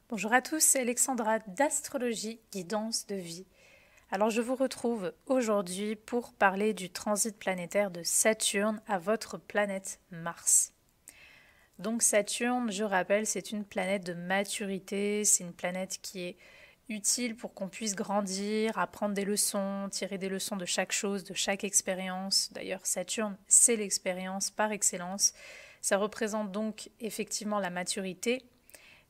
Bonjour à tous, c'est Alexandra d'Astrologie Guidance de vie. Alors je vous retrouve aujourd'hui pour parler du transit planétaire de Saturne à votre planète Mars. Donc Saturne, je rappelle, c'est une planète de maturité, c'est une planète qui est utile pour qu'on puisse grandir, apprendre des leçons, tirer des leçons de chaque chose, de chaque expérience. D'ailleurs, Saturne, c'est l'expérience par excellence. Ça représente donc effectivement la maturité,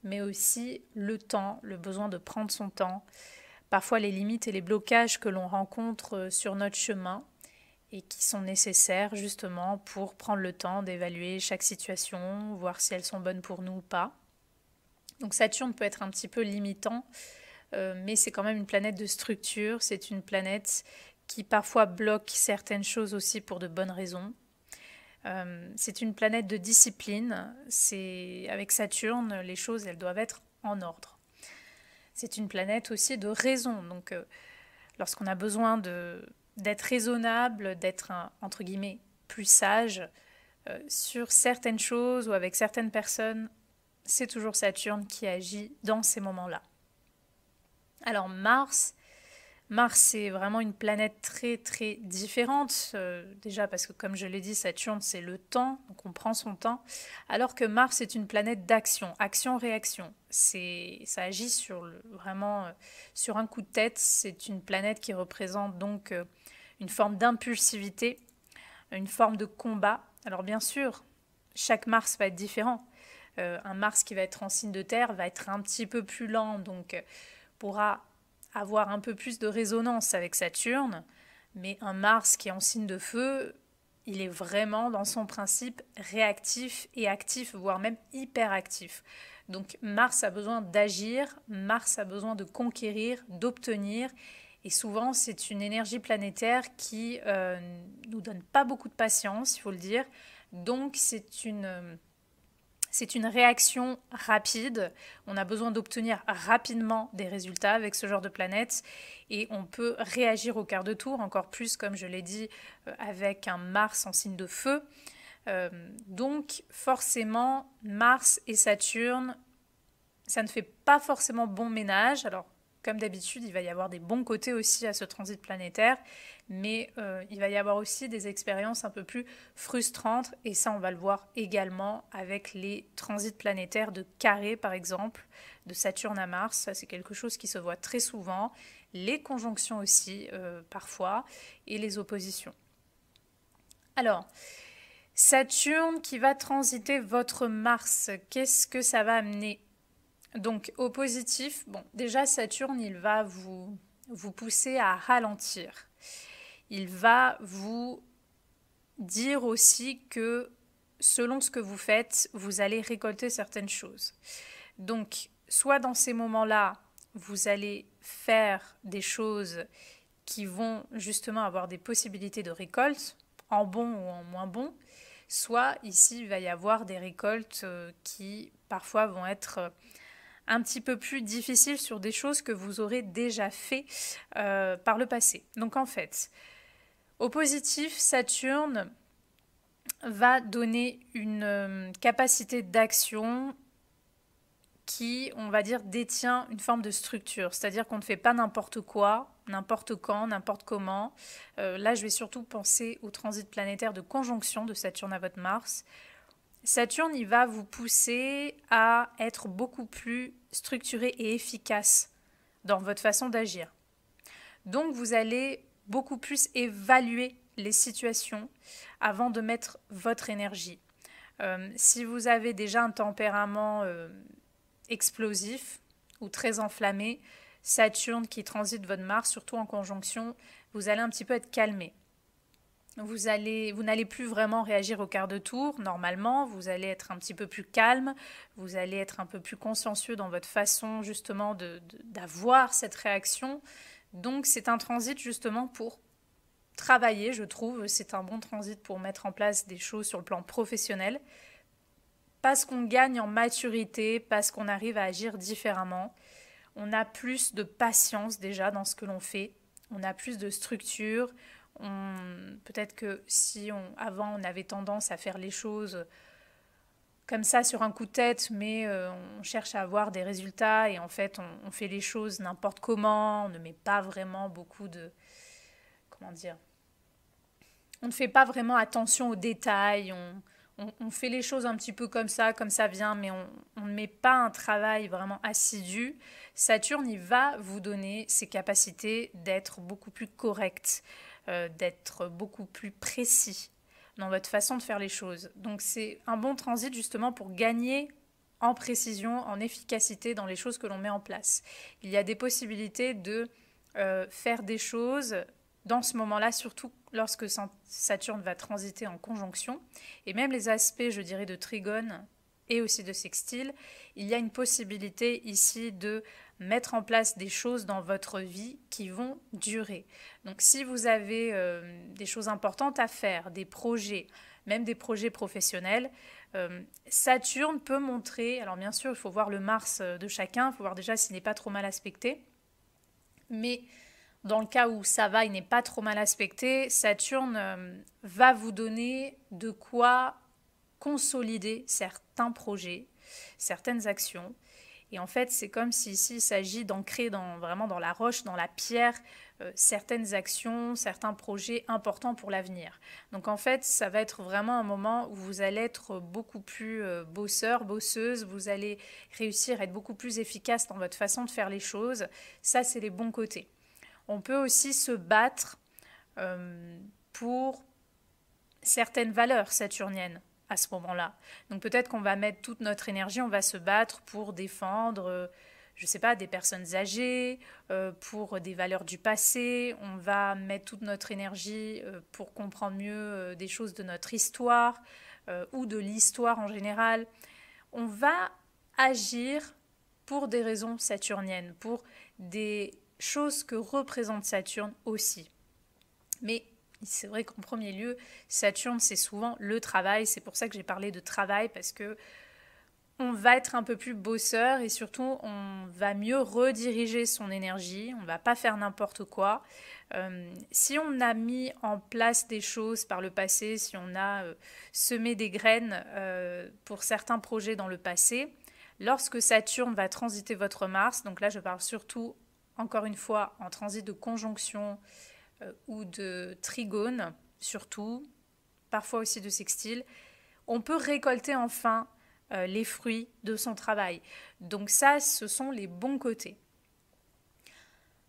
mais aussi le temps, le besoin de prendre son temps, parfois les limites et les blocages que l'on rencontre sur notre chemin et qui sont nécessaires justement pour prendre le temps d'évaluer chaque situation, voir si elles sont bonnes pour nous ou pas. Donc Saturne peut être un petit peu limitant, mais c'est quand même une planète de structure, c'est une planète qui parfois bloque certaines choses aussi pour de bonnes raisons. C'est une planète de discipline. Avec Saturne, les choses elles doivent être en ordre. C'est une planète aussi de raison. Donc, lorsqu'on a besoin d'être raisonnable, d'être entre guillemets plus sage sur certaines choses ou avec certaines personnes, c'est toujours Saturne qui agit dans ces moments-là. Alors Mars, c'est vraiment une planète très très différente. Déjà parce que comme je l'ai dit, Saturne c'est le temps, donc on prend son temps, alors que Mars est une planète d'action, action-réaction. Ça agit vraiment sur un coup de tête. C'est une planète qui représente donc une forme d'impulsivité, une forme de combat. Alors bien sûr, chaque Mars va être différent. Un Mars qui va être en signe de terre va être un petit peu plus lent, donc pourra avoir un peu plus de résonance avec Saturne, mais un Mars qui est en signe de feu, il est vraiment dans son principe réactif et actif, voire même hyperactif. Donc Mars a besoin d'agir, Mars a besoin de conquérir, d'obtenir, et souvent c'est une énergie planétaire qui nous donne pas beaucoup de patience, il faut le dire. Donc c'est une réaction rapide. On a besoin d'obtenir rapidement des résultats avec ce genre de planète et on peut réagir au quart de tour, encore plus, comme je l'ai dit, avec un Mars en signe de feu. Donc forcément, Mars et Saturne, ça ne fait pas forcément bon ménage. Alors, comme d'habitude, il va y avoir des bons côtés aussi à ce transit planétaire, mais il va y avoir aussi des expériences un peu plus frustrantes, et ça, on va le voir également avec les transits planétaires de carré, par exemple, de Saturne à Mars. Ça, c'est quelque chose qui se voit très souvent. Les conjonctions aussi, parfois, et les oppositions. Alors, Saturne qui va transiter votre Mars, qu'est-ce que ça va amener? Donc au positif, bon, déjà Saturne, il va vous pousser à ralentir. Il va vous dire aussi que selon ce que vous faites, vous allez récolter certaines choses. Donc soit dans ces moments-là, vous allez faire des choses qui vont justement avoir des possibilités de récolte, en bon ou en moins bon, soit ici il va y avoir des récoltes qui parfois vont être un petit peu plus difficile sur des choses que vous aurez déjà fait par le passé. Donc en fait, au positif, Saturne va donner une capacité d'action qui, on va dire, détient une forme de structure. C'est-à-dire qu'on ne fait pas n'importe quoi, n'importe quand, n'importe comment. Là, je vais surtout penser au transit planétaire de conjonction de Saturne à votre Mars. Saturne, il va vous pousser à être beaucoup plus structuré et efficace dans votre façon d'agir. Donc, vous allez beaucoup plus évaluer les situations avant de mettre votre énergie. Si vous avez déjà un tempérament explosif ou très enflammé, Saturne qui transite votre Mars, surtout en conjonction, vous allez un petit peu être calmé. Vous n'allez plus vraiment réagir au quart de tour, normalement, vous allez être un petit peu plus calme, vous allez être un peu plus consciencieux dans votre façon justement d'avoir cette réaction. Donc c'est un transit justement pour travailler, je trouve, c'est un bon transit pour mettre en place des choses sur le plan professionnel, parce qu'on gagne en maturité, parce qu'on arrive à agir différemment. On a plus de patience déjà dans ce que l'on fait, on a plus de structure. Peut-être que si avant on avait tendance à faire les choses comme ça sur un coup de tête, mais on cherche à avoir des résultats et en fait on fait les choses n'importe comment, on ne met pas vraiment beaucoup de... Comment dire? On ne fait pas vraiment attention aux détails, on fait les choses un petit peu comme ça vient, mais on ne met pas un travail vraiment assidu. Saturne, il va vous donner ses capacités d'être beaucoup plus correct, d'être beaucoup plus précis dans votre façon de faire les choses. Donc c'est un bon transit justement pour gagner en précision, en efficacité dans les choses que l'on met en place. Il y a des possibilités de faire des choses dans ce moment-là, surtout lorsque Saturne va transiter en conjonction, et même les aspects, je dirais, de trigone et aussi de sextile, il y a une possibilité ici de mettre en place des choses dans votre vie qui vont durer. Donc si vous avez des choses importantes à faire, des projets, même des projets professionnels, Saturne peut montrer, alors bien sûr il faut voir le Mars de chacun, il faut voir déjà s'il n'est pas trop mal aspecté, mais dans le cas où ça va, il n'est pas trop mal aspecté, Saturne va vous donner de quoi consolider certains projets, certaines actions. Et en fait, c'est comme si ici il s'agit d'ancrer vraiment dans la roche, dans la pierre, certaines actions, certains projets importants pour l'avenir. Donc en fait, ça va être vraiment un moment où vous allez être beaucoup plus bosseur, bosseuse, vous allez réussir à être beaucoup plus efficace dans votre façon de faire les choses. Ça, c'est les bons côtés. On peut aussi se battre pour certaines valeurs saturniennes à ce moment-là. Donc peut-être qu'on va mettre toute notre énergie, on va se battre pour défendre, je ne sais pas, des personnes âgées, pour des valeurs du passé, on va mettre toute notre énergie pour comprendre mieux des choses de notre histoire ou de l'histoire en général. On va agir pour des raisons saturniennes, pour des choses que représente Saturne aussi. Mais c'est vrai qu'en premier lieu, Saturne, c'est souvent le travail. C'est pour ça que j'ai parlé de travail, parce que on va être un peu plus bosseur et surtout, on va mieux rediriger son énergie. On ne va pas faire n'importe quoi. Si on a mis en place des choses par le passé, si on a semé des graines pour certains projets dans le passé, lorsque Saturne va transiter votre Mars, donc là je parle surtout, encore une fois, en transit de conjonction ou de trigone, surtout, parfois aussi de sextile, on peut récolter enfin les fruits de son travail. Donc ça, ce sont les bons côtés.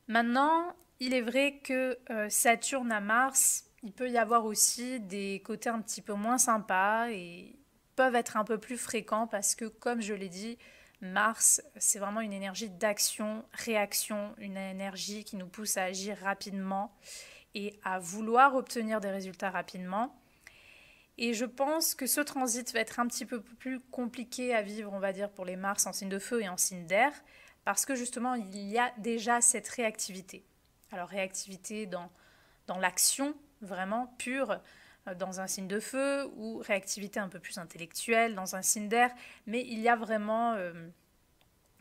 Maintenant, il est vrai que Saturne à Mars, il peut y avoir aussi des côtés un petit peu moins sympas et peuvent être un peu plus fréquents parce que, comme je l'ai dit, Mars, c'est vraiment une énergie d'action, réaction, une énergie qui nous pousse à agir rapidement et à vouloir obtenir des résultats rapidement. Et je pense que ce transit va être un petit peu plus compliqué à vivre, on va dire, pour les Mars en signe de feu et en signe d'air, parce que justement, il y a déjà cette réactivité. Alors, réactivité dans l'action, vraiment pure, dans un signe de feu, ou réactivité un peu plus intellectuelle dans un signe d'air, mais il y a vraiment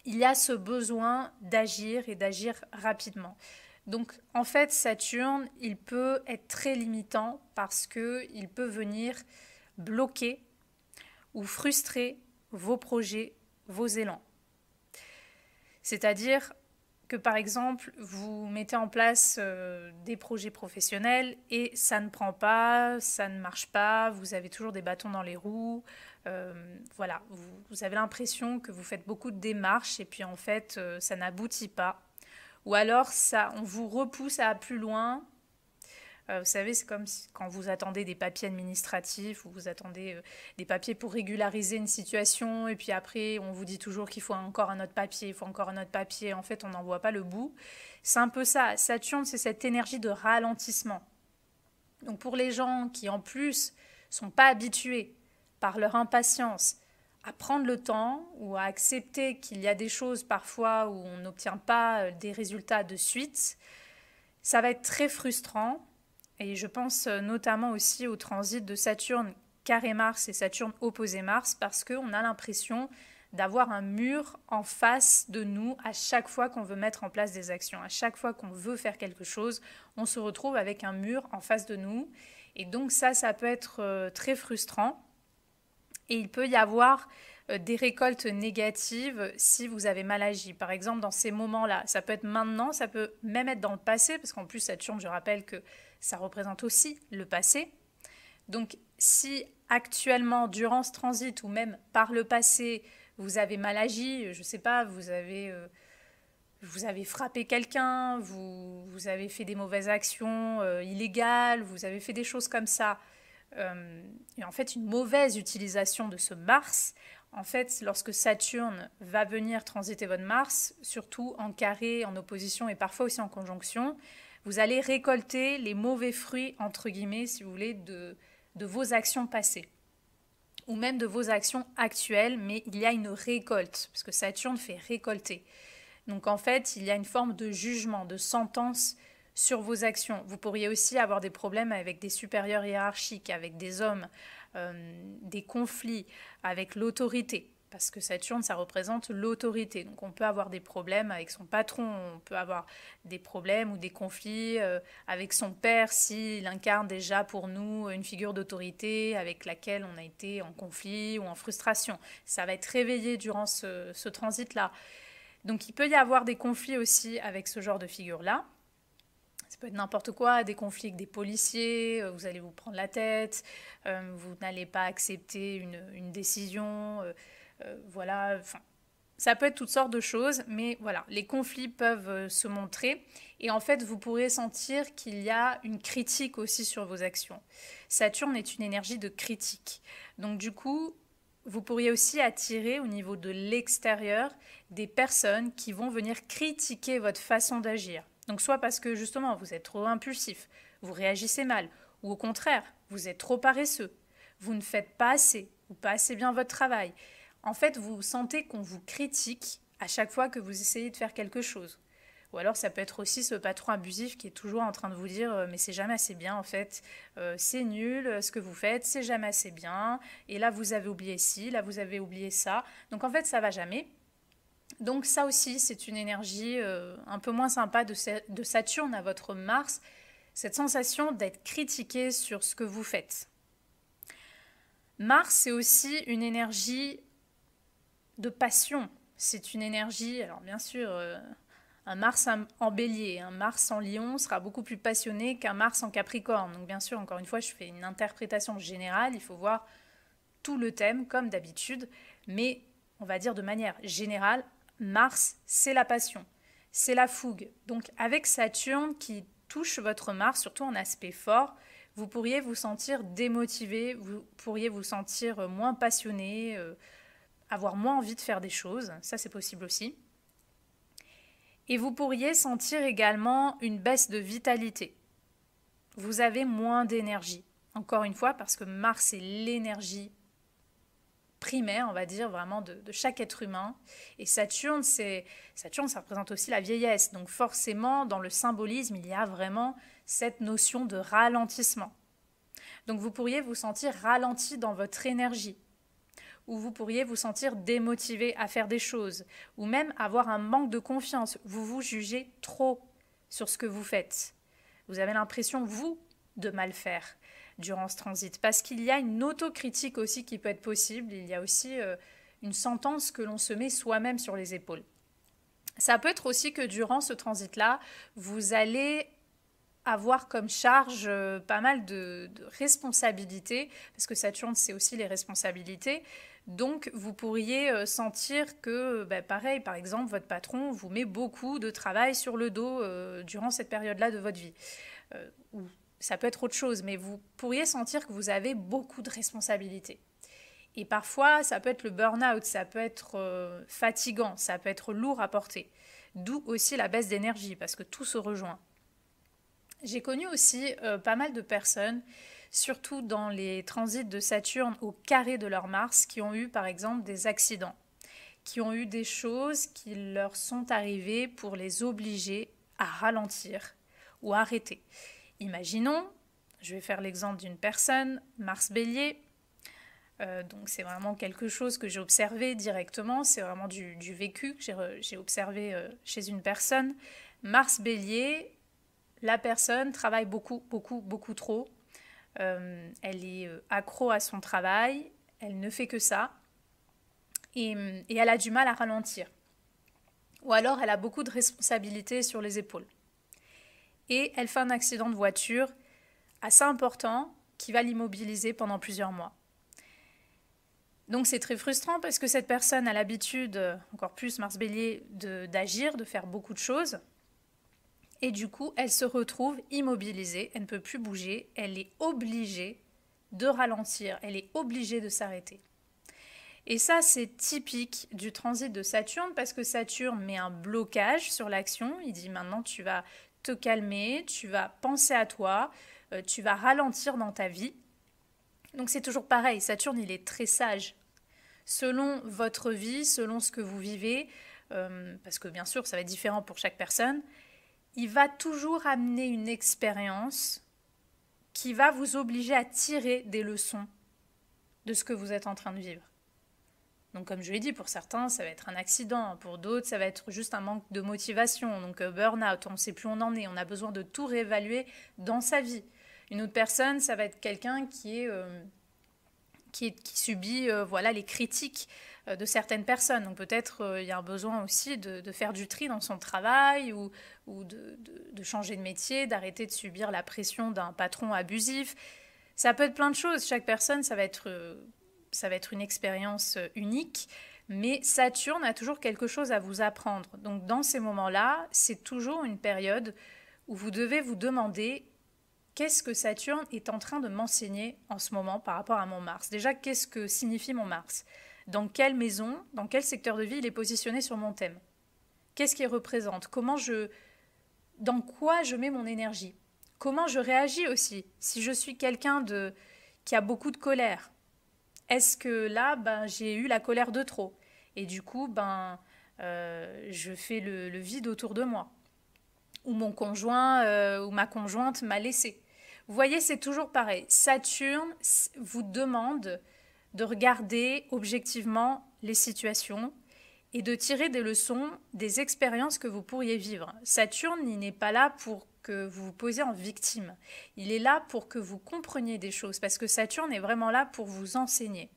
il y a ce besoin d'agir et d'agir rapidement. Donc en fait, Saturne, il peut être très limitant parce qu'il peut venir bloquer ou frustrer vos projets, vos élans. C'est-à-dire que par exemple, vous mettez en place des projets professionnels et ça ne prend pas, ça ne marche pas, vous avez toujours des bâtons dans les roues, voilà, vous avez l'impression que vous faites beaucoup de démarches et puis en fait, ça n'aboutit pas. Ou alors, on vous repousse à plus loin. Vous savez, c'est comme quand vous attendez des papiers administratifs ou vous attendez des papiers pour régulariser une situation et puis après, on vous dit toujours qu'il faut encore un autre papier, il faut encore un autre papier. En fait, on n'en voit pas le bout. C'est un peu ça. Saturne, c'est cette énergie de ralentissement. Donc pour les gens qui, en plus, sont pas habitués par leur impatience à prendre le temps ou à accepter qu'il y a des choses parfois où on n'obtient pas des résultats de suite, ça va être très frustrant. Et je pense notamment aussi au transit de Saturne carré Mars et Saturne opposé Mars parce qu'on a l'impression d'avoir un mur en face de nous à chaque fois qu'on veut mettre en place des actions. À chaque fois qu'on veut faire quelque chose, on se retrouve avec un mur en face de nous. Et donc ça peut être très frustrant. Et il peut y avoir des récoltes négatives si vous avez mal agi. Par exemple, dans ces moments-là, ça peut être maintenant, ça peut même être dans le passé, parce qu'en plus, Saturne, je rappelle que ça représente aussi le passé. Donc, si actuellement, durant ce transit, ou même par le passé, vous avez mal agi, je ne sais pas, vous avez frappé quelqu'un, vous avez fait des mauvaises actions illégales, vous avez fait des choses comme ça, et en fait une mauvaise utilisation de ce Mars, en fait lorsque Saturne va venir transiter votre Mars, surtout en carré, en opposition et parfois aussi en conjonction, vous allez récolter les mauvais fruits, entre guillemets, si vous voulez, de vos actions passées ou même de vos actions actuelles, mais il y a une récolte, parce que Saturne fait récolter. Donc en fait, il y a une forme de jugement, de sentence sur vos actions. Vous pourriez aussi avoir des problèmes avec des supérieurs hiérarchiques, avec des hommes, des conflits avec l'autorité. Parce que Saturne, ça représente l'autorité. Donc on peut avoir des problèmes avec son patron, on peut avoir des problèmes ou des conflits avec son père s'il incarne déjà pour nous une figure d'autorité avec laquelle on a été en conflit ou en frustration. Ça va être réveillé durant ce transit-là. Donc il peut y avoir des conflits aussi avec ce genre de figure-là. Ça peut être n'importe quoi, des conflits avec des policiers, vous allez vous prendre la tête, vous n'allez pas accepter une décision, voilà. Enfin, ça peut être toutes sortes de choses, mais voilà, les conflits peuvent se montrer. Et en fait, vous pourrez sentir qu'il y a une critique aussi sur vos actions. Saturne est une énergie de critique. Donc du coup, vous pourriez aussi attirer au niveau de l'extérieur des personnes qui vont venir critiquer votre façon d'agir. Donc soit parce que justement vous êtes trop impulsif, vous réagissez mal, ou au contraire, vous êtes trop paresseux, vous ne faites pas assez ou pas assez bien votre travail. En fait, vous sentez qu'on vous critique à chaque fois que vous essayez de faire quelque chose. Ou alors ça peut être aussi ce patron abusif qui est toujours en train de vous dire mais c'est jamais assez bien en fait, c'est nul ce que vous faites, c'est jamais assez bien, et là vous avez oublié ci, là vous avez oublié ça, donc en fait ça va jamais. Donc ça aussi c'est une énergie un peu moins sympa de Saturne à votre Mars, cette sensation d'être critiqué sur ce que vous faites. Mars c'est aussi une énergie de passion, c'est une énergie, alors bien sûr un Mars en bélier, un Mars en lion sera beaucoup plus passionné qu'un Mars en capricorne. Donc bien sûr, encore une fois, je fais une interprétation générale, il faut voir tout le thème comme d'habitude, mais on va dire de manière générale, Mars, c'est la passion, c'est la fougue. Donc avec Saturne qui touche votre Mars, surtout en aspect fort, vous pourriez vous sentir démotivé, vous pourriez vous sentir moins passionné, avoir moins envie de faire des choses, ça c'est possible aussi. Et vous pourriez sentir également une baisse de vitalité. Vous avez moins d'énergie. Encore une fois, parce que Mars est l'énergie primaire, on va dire, vraiment de chaque être humain. Et Saturne, ça représente aussi la vieillesse. Donc forcément, dans le symbolisme, il y a vraiment cette notion de ralentissement. Donc vous pourriez vous sentir ralenti dans votre énergie, où vous pourriez vous sentir démotivé à faire des choses, ou même avoir un manque de confiance. Vous vous jugez trop sur ce que vous faites. Vous avez l'impression, vous, de mal faire durant ce transit, parce qu'il y a une autocritique aussi qui peut être possible, il y a aussi une sentence que l'on se met soi-même sur les épaules. Ça peut être aussi que durant ce transit-là, vous allez avoir comme charge pas mal de responsabilités, parce que Saturne, c'est aussi les responsabilités. Donc, vous pourriez sentir que, pareil, par exemple, votre patron vous met beaucoup de travail sur le dos durant cette période-là de votre vie. Ou ça peut être autre chose, mais vous pourriez sentir que vous avez beaucoup de responsabilités. Et parfois, ça peut être le burn-out, ça peut être fatigant, ça peut être lourd à porter. D'où aussi la baisse d'énergie, parce que tout se rejoint. J'ai connu aussi pas mal de personnes, surtout dans les transits de Saturne au carré de leur Mars, qui ont eu par exemple des accidents, qui ont eu des choses qui leur sont arrivées pour les obliger à ralentir ou arrêter. Imaginons, je vais faire l'exemple d'une personne, Mars Bélier, donc c'est vraiment quelque chose que j'ai observé directement, c'est vraiment du vécu que j'ai observé chez une personne. Mars Bélier, la personne travaille beaucoup trop. Elle est accro à son travail. elle ne fait que ça, et elle a du mal à ralentir. Ou alors elle a beaucoup de responsabilités sur les épaules. Et elle fait un accident de voiture assez important qui va l'immobiliser pendant plusieurs mois. Donc c'est très frustrant parce que cette personne a l'habitude, encore plus Mars Bélier, d'agir, de faire beaucoup de choses. Et du coup, elle se retrouve immobilisée, elle ne peut plus bouger, elle est obligée de ralentir, elle est obligée de s'arrêter. Et ça, c'est typique du transit de Saturne parce que Saturne met un blocage sur l'action. Il dit maintenant tu vas te calmer, tu vas penser à toi, tu vas ralentir dans ta vie. Donc c'est toujours pareil, Saturne il est très sage. Selon votre vie, selon ce que vous vivez, parce que bien sûr ça va être différent pour chaque personne, il va toujours amener une expérience qui va vous obliger à tirer des leçons de ce que vous êtes en train de vivre. Donc comme je l'ai dit, pour certains, ça va être un accident, pour d'autres, ça va être juste un manque de motivation, donc burn-out, on ne sait plus où on en est, on a besoin de tout réévaluer dans sa vie. Une autre personne, ça va être quelqu'un qui subit voilà, les critiques de certaines personnes. Donc peut-être il y a un besoin aussi de faire du tri dans son travail ou de changer de métier, d'arrêter de subir la pression d'un patron abusif. Ça peut être plein de choses. Chaque personne, ça va être une expérience unique, mais Saturne a toujours quelque chose à vous apprendre. Donc dans ces moments-là, c'est toujours une période où vous devez vous demander qu'est-ce que Saturne est en train de m'enseigner en ce moment par rapport à mon Mars. Déjà, qu'est-ce que signifie mon Mars? Dans quelle maison, dans quel secteur de vie il est positionné sur mon thème? Qu'est-ce qu'il représente? Dans quoi je mets mon énergie? Comment je réagis aussi? Si je suis quelqu'un qui a beaucoup de colère, est-ce que là, j'ai eu la colère de trop? Et du coup, je fais le vide autour de moi. Ou mon conjoint ou ma conjointe m'a laissé. Vous voyez, c'est toujours pareil. Saturne vous demande de regarder objectivement les situations et de tirer des leçons des expériences que vous pourriez vivre. Saturne, il n'est pas là pour que vous vous posiez en victime. Il est là pour que vous compreniez des choses, parce que Saturne est vraiment là pour vous enseigner.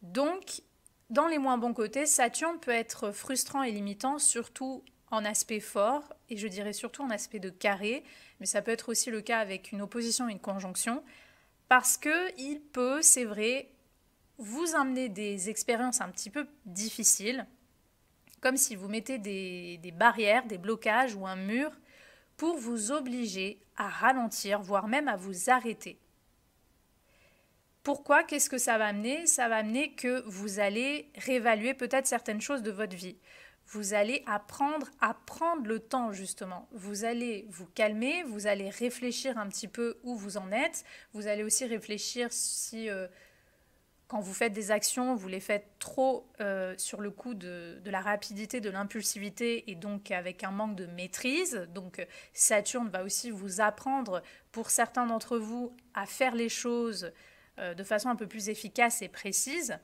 Donc, dans les moins bons côtés, Saturne peut être frustrant et limitant, surtout en aspect fort, et je dirais surtout en aspect de carré, mais ça peut être aussi le cas avec une opposition et une conjonction, parce qu'il peut, c'est vrai, vous amener des expériences un petit peu difficiles, comme si vous mettez des barrières, des blocages ou un mur pour vous obliger à ralentir, voire même à vous arrêter. Pourquoi? Qu'est-ce que ça va amener? Ça va amener que vous allez réévaluer peut-être certaines choses de votre vie. Vous allez apprendre à prendre le temps justement. Vous allez vous calmer, vous allez réfléchir un petit peu où vous en êtes. Vous allez aussi réfléchir si quand vous faites des actions, vous les faites trop sur le coup de la rapidité, de l'impulsivité et donc avec un manque de maîtrise. Donc Saturne va aussi vous apprendre pour certains d'entre vous à faire les choses de façon un peu plus efficace et précise.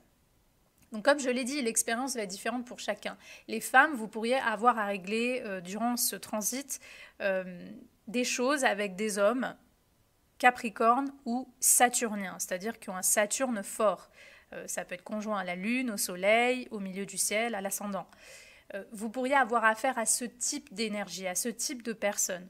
Donc comme je l'ai dit, l'expérience va être différente pour chacun. Les femmes, vous pourriez avoir à régler durant ce transit des choses avec des hommes Capricorne ou Saturnien, c'est-à-dire qui ont un Saturne fort. Ça peut être conjoint à la Lune, au Soleil, au milieu du ciel, à l'ascendant. Vous pourriez avoir affaire à ce type d'énergie, à ce type de personne.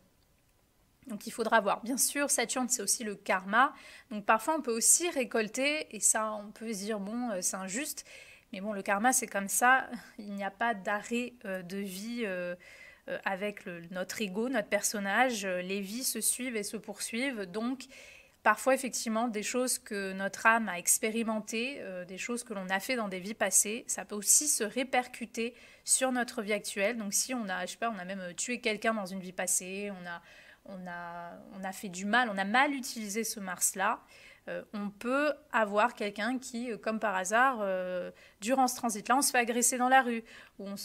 Donc il faudra voir. Bien sûr, Saturne, c'est aussi le karma. Donc parfois, on peut aussi récolter, et ça, on peut se dire, bon, c'est injuste. Mais bon, le karma, c'est comme ça. Il n'y a pas d'arrêt de vie avec notre ego, notre personnage. Les vies se suivent et se poursuivent. Donc, parfois, effectivement, des choses que notre âme a expérimentées, des choses que l'on a fait dans des vies passées, ça peut aussi se répercuter sur notre vie actuelle. Donc, si on a, je sais pas, on a même tué quelqu'un dans une vie passée, on a fait du mal, on a mal utilisé ce Mars-là, on peut avoir quelqu'un qui, comme par hasard, durant ce transit-là, on se fait agresser dans la rue, ou on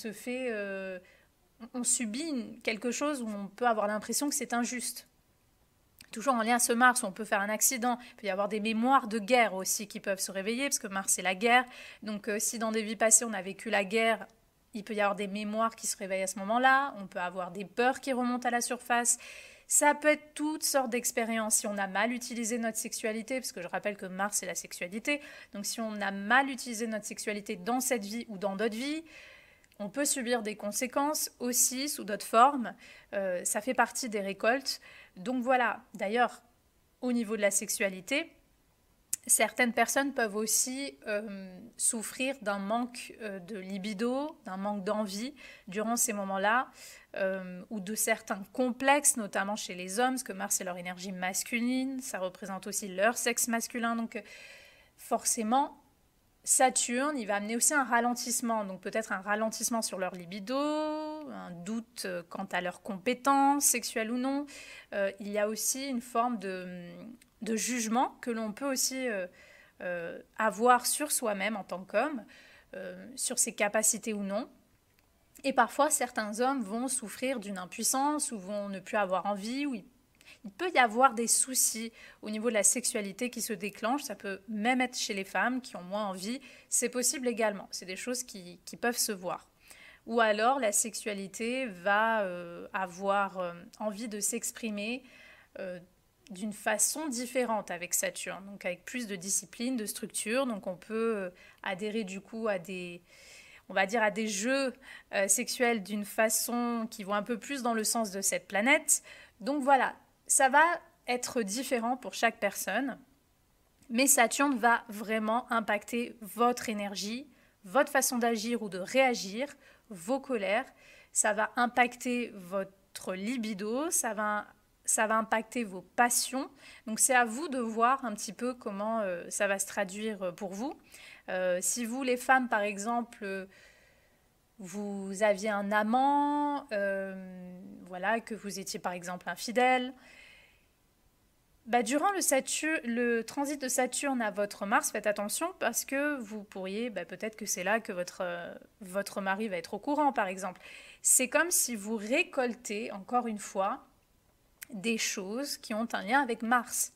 subit quelque chose où on peut avoir l'impression que c'est injuste. Toujours en lien à ce Mars, où on peut faire un accident. Il peut y avoir des mémoires de guerre aussi qui peuvent se réveiller, parce que Mars, c'est la guerre. Donc, si dans des vies passées, on a vécu la guerre, il peut y avoir des mémoires qui se réveillent à ce moment-là. On peut avoir des peurs qui remontent à la surface. Ça peut être toutes sortes d'expériences. Si on a mal utilisé notre sexualité, parce que je rappelle que Mars c'est la sexualité, donc si on a mal utilisé notre sexualité dans cette vie ou dans d'autres vies, on peut subir des conséquences aussi sous d'autres formes. Ça fait partie des récoltes. Donc voilà, d'ailleurs, au niveau de la sexualité, certaines personnes peuvent aussi souffrir d'un manque de libido, d'un manque d'envie durant ces moments-là, ou de certains complexes, notamment chez les hommes, parce que Mars est leur énergie masculine, ça représente aussi leur sexe masculin, donc forcément, Saturne, il va amener aussi un ralentissement, donc peut-être un ralentissement sur leur libido, un doute quant à leurs compétences, sexuelles ou non. Il y a aussi une forme de jugement que l'on peut aussi avoir sur soi-même en tant qu'homme, sur ses capacités ou non. Et parfois, certains hommes vont souffrir d'une impuissance ou vont ne plus avoir envie, ou il peut y avoir des soucis au niveau de la sexualité qui se déclenchent. Ça peut même être chez les femmes qui ont moins envie. C'est possible également. C'est des choses qui peuvent se voir. Ou alors la sexualité va avoir envie de s'exprimer d'une façon différente avec Saturne, donc avec plus de discipline, de structure. Donc on peut adhérer du coup à des, on va dire, à des jeux sexuels d'une façon qui vont un peu plus dans le sens de cette planète. Donc voilà, ça va être différent pour chaque personne, mais Saturne va vraiment impacter votre énergie, votre façon d'agir ou de réagir, vos colères. Ça va impacter votre libido, ça va impacter vos passions. Donc c'est à vous de voir un petit peu comment ça va se traduire pour vous. Si vous, les femmes, par exemple, vous aviez un amant, voilà, que vous étiez par exemple infidèle, durant le transit de Saturne à votre Mars, faites attention parce que vous pourriez, peut-être que c'est là que votre mari va être au courant, par exemple. C'est comme si vous récoltez, encore une fois, des choses qui ont un lien avec Mars.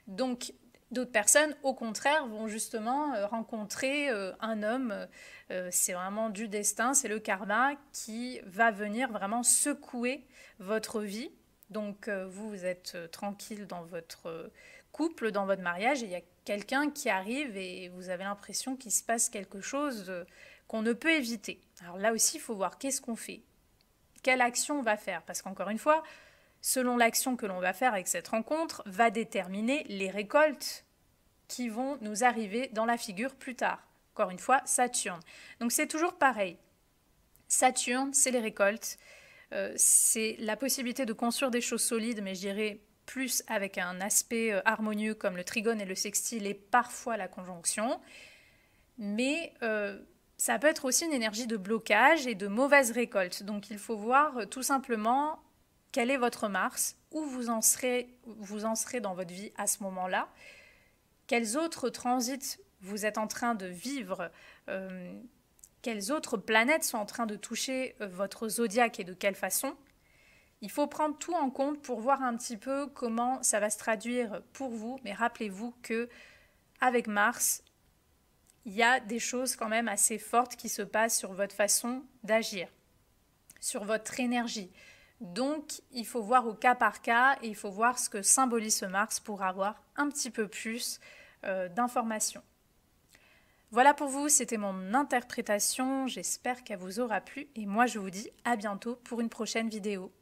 Donc, d'autres personnes, au contraire, vont justement rencontrer un homme. C'est vraiment du destin, c'est le karma qui va venir vraiment secouer votre vie. Donc vous êtes tranquille dans votre couple, dans votre mariage, et il y a quelqu'un qui arrive et vous avez l'impression qu'il se passe quelque chose qu'on ne peut éviter. Alors là aussi, il faut voir qu'est-ce qu'on fait, quelle action on va faire, parce qu'encore une fois, selon l'action que l'on va faire avec cette rencontre, va déterminer les récoltes qui vont nous arriver dans la figure plus tard. Encore une fois, Saturne. Donc c'est toujours pareil. Saturne, c'est les récoltes. C'est la possibilité de construire des choses solides, mais je dirais plus avec un aspect harmonieux comme le trigone et le sextile et parfois la conjonction. Mais ça peut être aussi une énergie de blocage et de mauvaise récolte. Donc il faut voir tout simplement quel est votre Mars, où vous en serez dans votre vie à ce moment-là, quels autres transits vous êtes en train de vivre, quelles autres planètes sont en train de toucher votre zodiaque et de quelle façon. Il faut prendre tout en compte pour voir un petit peu comment ça va se traduire pour vous. Mais rappelez-vous que avec Mars, il y a des choses quand même assez fortes qui se passent sur votre façon d'agir, sur votre énergie. Donc, il faut voir au cas par cas et il faut voir ce que symbolise ce Mars pour avoir un petit peu plus d'informations. Voilà pour vous, c'était mon interprétation, j'espère qu'elle vous aura plu et moi je vous dis à bientôt pour une prochaine vidéo.